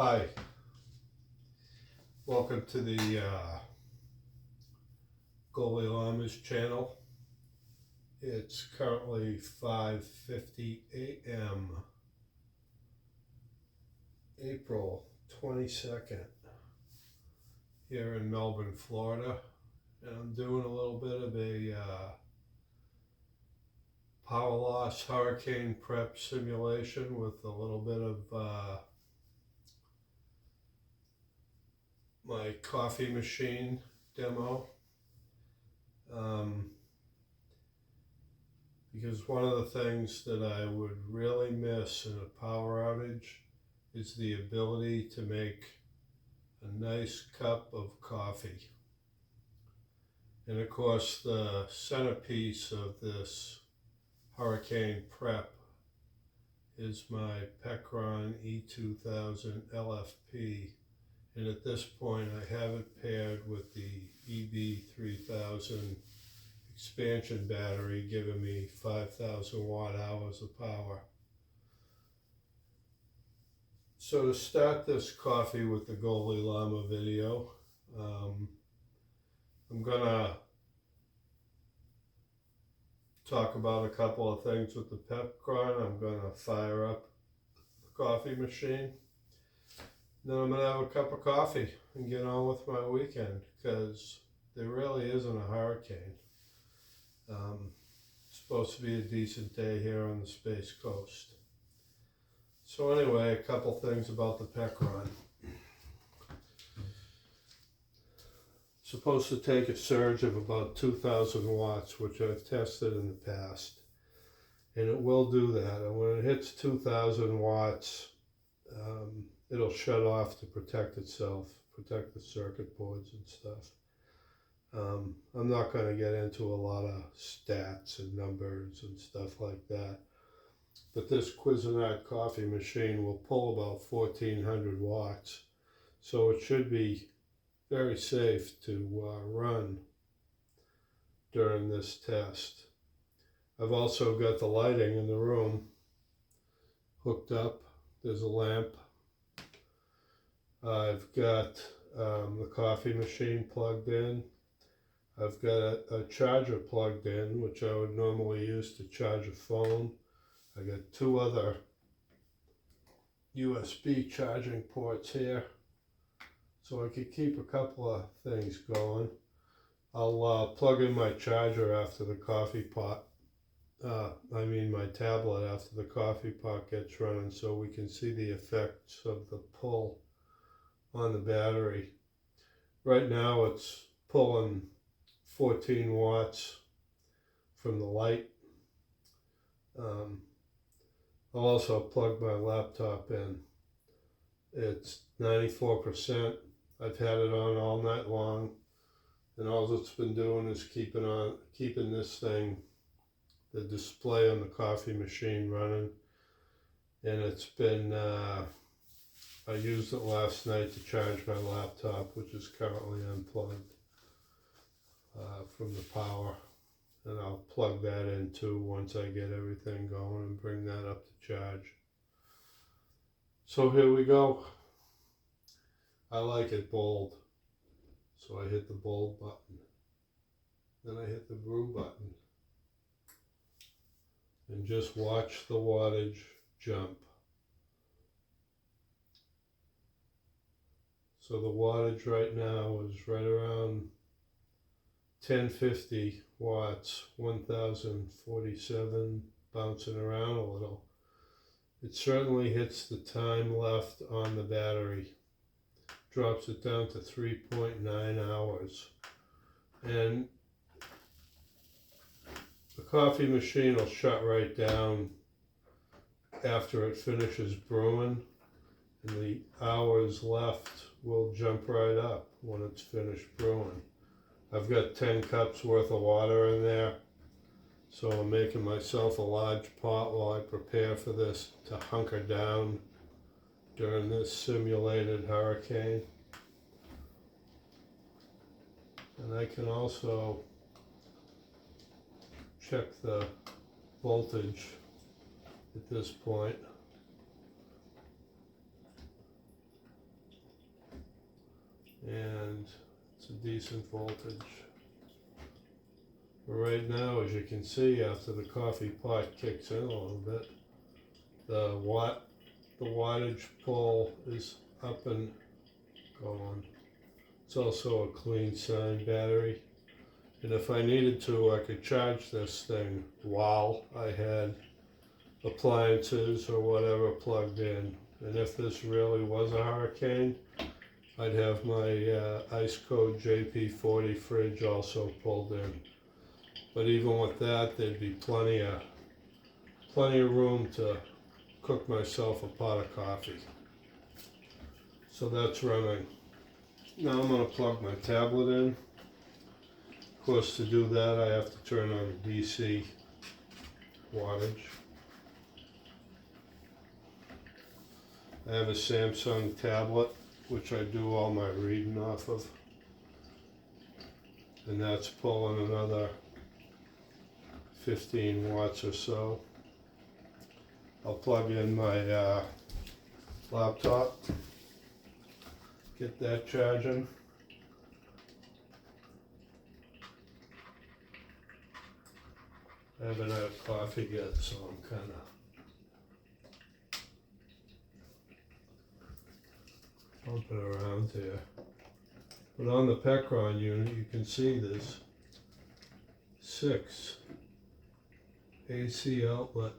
Hi, welcome to the Goalie Lama's channel. It's currently 5:50 a.m. April 22nd here in Melbourne, Florida, and I'm doing a little bit of a power loss hurricane prep simulation with a little bit of my coffee machine demo. Because one of the things that I would really miss in a power outage is the ability to make a nice cup of coffee. And of course, the centerpiece of this hurricane prep is my Pecron E2000LFP. And at this point, I have it paired with the EB3000 expansion battery, giving me 5,000 watt hours of power. So to start this coffee with the Goalie Lama video, I'm gonna talk about a couple of things with the Pecron. I'm gonna fire up the coffee machine. Then I'm gonna have a cup of coffee and get on with my weekend, because there really isn't a hurricane. It's supposed to be a decent day here on the Space Coast. So anyway, a couple things about the Pecron. Supposed to take a surge of about 2,000 watts, which I've tested in the past, and it will do that. And when it hits 2,000 watts, it'll shut off to protect itself, protect the circuit boards and stuff. I'm not going to get into a lot of stats and numbers and stuff like that, but this Cuisinart coffee machine will pull about 1,400 watts, so it should be very safe to run during this test. I've also got the lighting in the room hooked up. There's a lamp. I've got the coffee machine plugged in. I've got a charger plugged in, which I would normally use to charge a phone. I got two other USB charging ports here, so I could keep a couple of things going. I'll plug in my charger after the coffee pot, my tablet after the coffee pot gets running, so we can see the effects of the pull on the battery. Right now it's pulling 14 watts from the light. I'll also plug my laptop in. It's 94%. I've had it on all night long, and all it's been doing is keeping this thing, the display on the coffee machine, running. And it's been I used it last night to charge my laptop, which is currently unplugged from the power, and I'll plug that in too once I get everything going and bring that up to charge. So here we go. I like it bold, so I hit the bold button. Then I hit the brew button, and just watch the wattage jump. So the wattage right now is right around 1050 watts, 1047, bouncing around a little. It certainly hits the time left on the battery, drops it down to 3.9 hours. And the coffee machine will shut right down after it finishes brewing, and the hours left will jump right up when it's finished brewing. I've got 10 cups worth of water in there, so I'm making myself a large pot while I prepare for this to hunker down during this simulated hurricane. And I can also check the voltage at this point. decent voltage. But right now, as you can see, after the coffee pot kicks in a little bit, the wattage pull is up and going. It's also a clean sign battery. And if I needed to, I could charge this thing while I had appliances or whatever plugged in. And if this really was a hurricane, I'd have my ice cold JP40 fridge also pulled in. But even with that, there'd be plenty of room to cook myself a pot of coffee. So that's running. Now I'm going to plug my tablet in. Of course, to do that, I have to turn on the DC wattage. I have a Samsung tablet, which I do all my reading off of. And that's pulling another 15 watts or so. I'll plug in my laptop, get that charging. I haven't had coffee yet, so I'm kind of bumping around here. But on the Pecron unit, you can see there's 6 AC outlet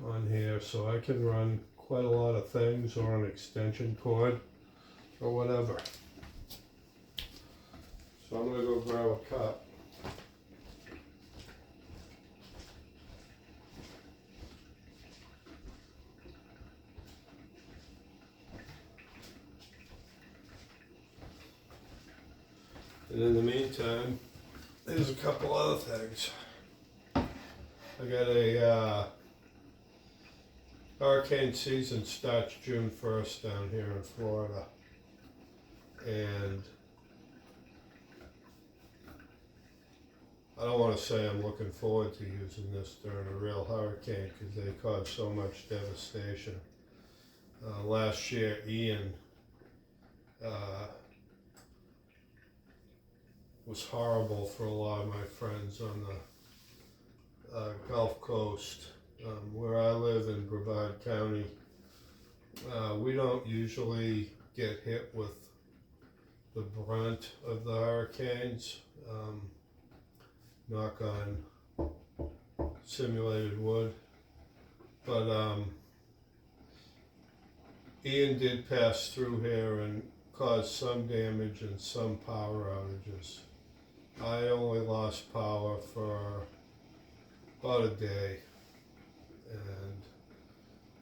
on here, so I can run quite a lot of things or an extension cord or whatever. So I'm going to go grab a cup. And in the meantime, there's a couple other things. I got a hurricane season starts June 1st down here in Florida. And I don't want to say I'm looking forward to using this during a real hurricane because they cause so much devastation. Last year, Ian was horrible for a lot of my friends on the Gulf Coast. Where I live in Brevard County, we don't usually get hit with the brunt of the hurricanes. Knock on simulated wood. But Ian did pass through here and cause some damage and some power outages. I only lost power for about a day, and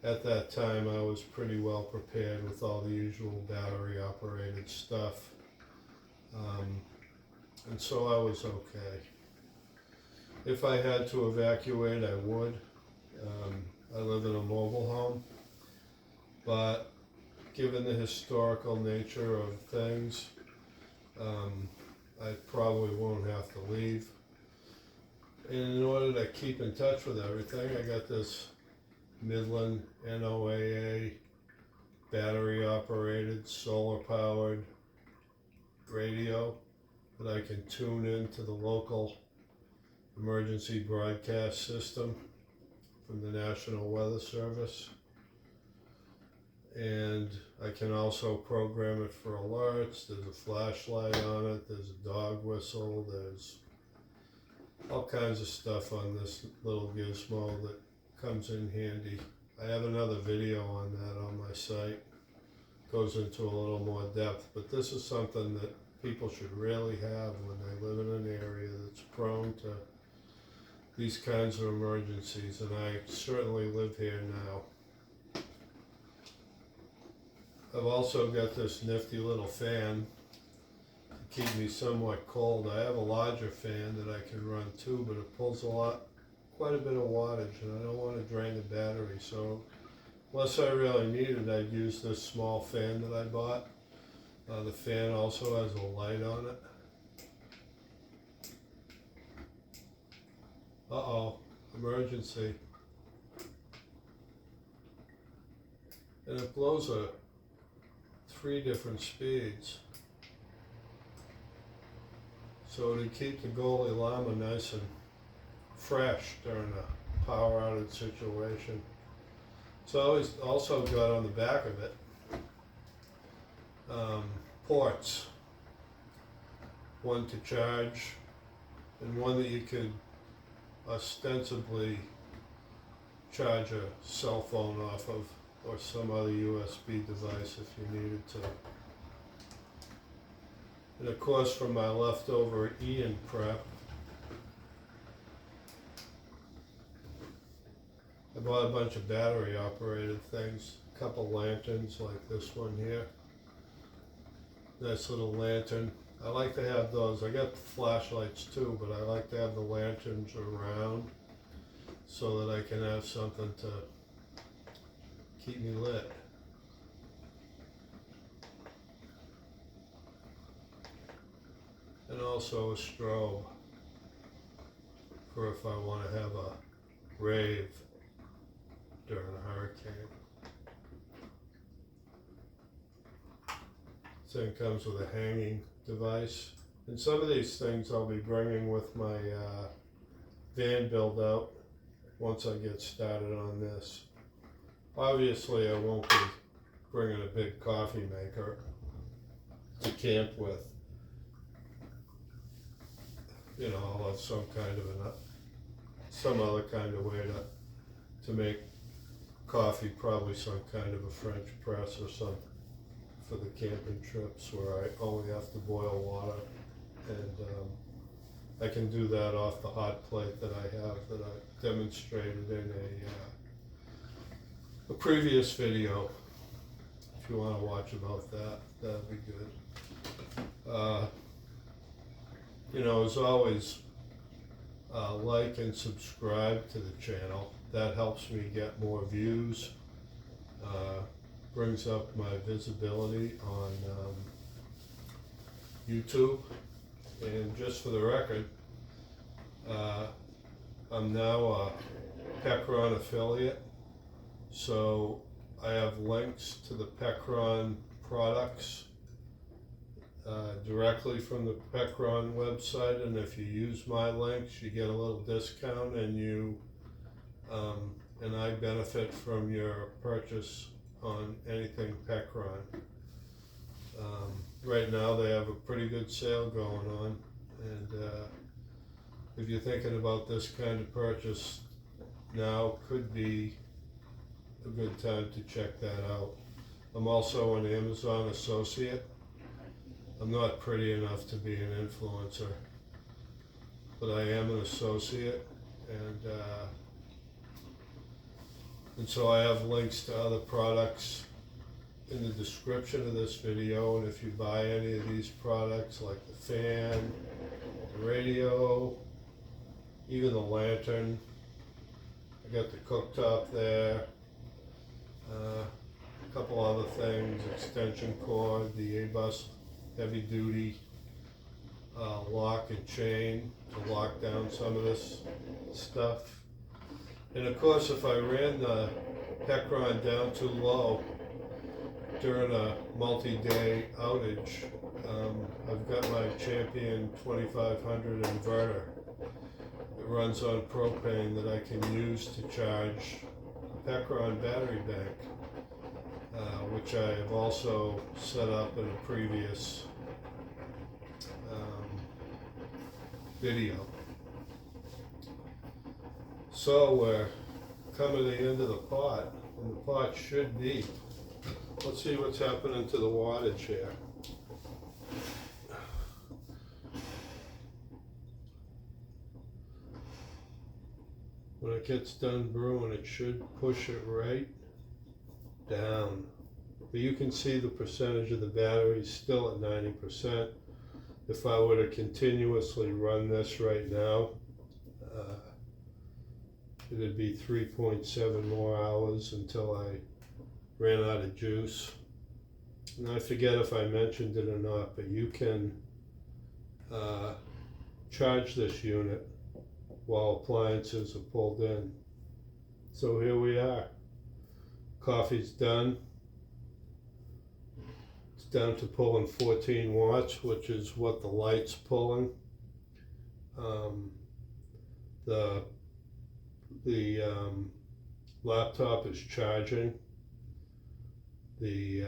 at that time I was pretty well prepared with all the usual battery operated stuff, and so I was okay. If I had to evacuate, I would. I live in a mobile home, but given the historical nature of things, I probably won't have to leave. And in order to keep in touch with everything, I got this Midland NOAA battery operated, solar powered radio that I can tune into the local emergency broadcast system from the National Weather Service. And I can also program it for alerts. There's a flashlight on it, there's a dog whistle, there's all kinds of stuff on this little gizmo that comes in handy. I have another video on that on my site. Goes into a little more depth, but this is something that people should really have when they live in an area that's prone to these kinds of emergencies, and I certainly live here now. I've also got this nifty little fan to keep me somewhat cold. I have a larger fan that I can run too, but it pulls quite a bit of wattage, and I don't want to drain the battery. So unless I really need it, I'd use this small fan that I bought. The fan also has a light on it. Uh-oh, emergency. and it blows at 3 different speeds. So to keep the Goalie Lama nice and fresh during a power outage situation. So it's also got on the back of it ports, one to charge and one that you could ostensibly charge a cell phone off of, or some other USB device if you needed to. And of course, for my leftover Ian prep, I bought a bunch of battery operated things, a couple lanterns like this one here. Nice little lantern. I like to have those. I got flashlights too, but I like to have the lanterns around so that I can have something to keep me lit. And also a strobe for if I want to have a rave during a hurricane. This thing comes with a hanging device. And some of these things I'll be bringing with my van build out once I get started on this. Obviously I won't be bringing a big coffee maker to camp with. You know, I'll have some kind of some other kind of way to make coffee, probably some kind of a French press or something for the camping trips where I only have to boil water, and I can do that off the hot plate that I have that I demonstrated in a previous video. If you want to watch about that, that'd be good. You know, as always, like and subscribe to the channel. That helps me get more views, brings up my visibility on YouTube. And just for the record, I'm now a Pecron affiliate, so I have links to the Pecron products directly from the Pecron website, and if you use my links you get a little discount, and you and I benefit from your purchase on anything Pecron. Right now they have a pretty good sale going on, and if you're thinking about this kind of purchase, now could be a good time to check that out. I'm also an Amazon associate. I'm not pretty enough to be an influencer, but I am an associate, and so I have links to other products in the description of this video. And if you buy any of these products, like the fan, the radio, even the lantern, I got the cooktop there, a couple other things, extension cord, the A-bus heavy duty lock and chain to lock down some of this stuff. And of course, if I ran the Pecron down too low during a multi-day outage, I've got my Champion 2500 inverter. It runs on propane that I can use to charge the Pecron battery bank, which I have also set up in a previous video. So we're coming to the end of the pot, and the pot should be. Let's see what's happening to the wattage here. When it gets done brewing, it should push it right down. But you can see the percentage of the battery still at 90%. If I were to continuously run this right now, it'd be 3.7 more hours until I ran out of juice. And I forget if I mentioned it or not, but you can charge this unit while appliances are pulled in. So here we are. Coffee's done. down to pulling 14 watts, which is what the light's pulling. The laptop is charging. The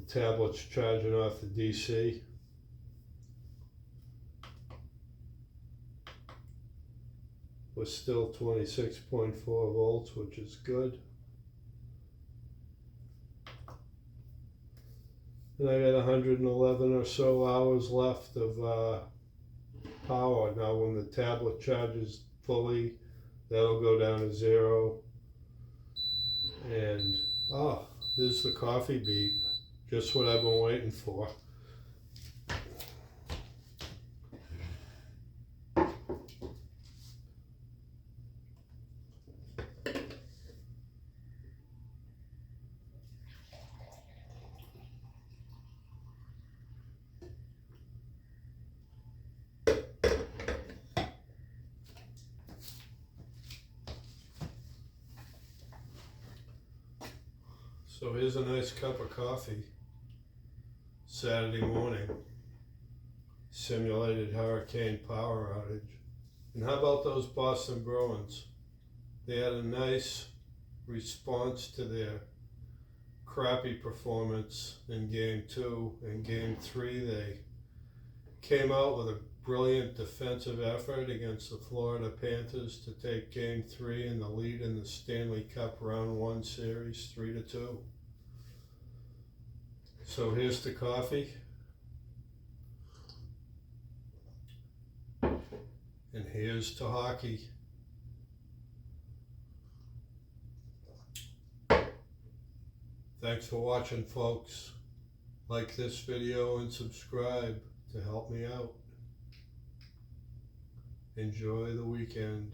tablet's charging off the DC. We're still 26.4 volts, which is good. And I got 111 or so hours left of power. Now when the tablet charges fully, that'll go down to 0. And there's the coffee beep, just what I've been waiting for. So here's a nice cup of coffee, Saturday morning, simulated hurricane power outage. And how about those Boston Bruins? They had a nice response to their crappy performance in Game 2. In Game 3, they came out with a brilliant defensive effort against the Florida Panthers to take Game 3 and the lead in the Stanley Cup Round 1 series 3-2. So here's the coffee. And here's to hockey. Thanks for watching, folks. Like this video and subscribe to help me out. Enjoy the weekend.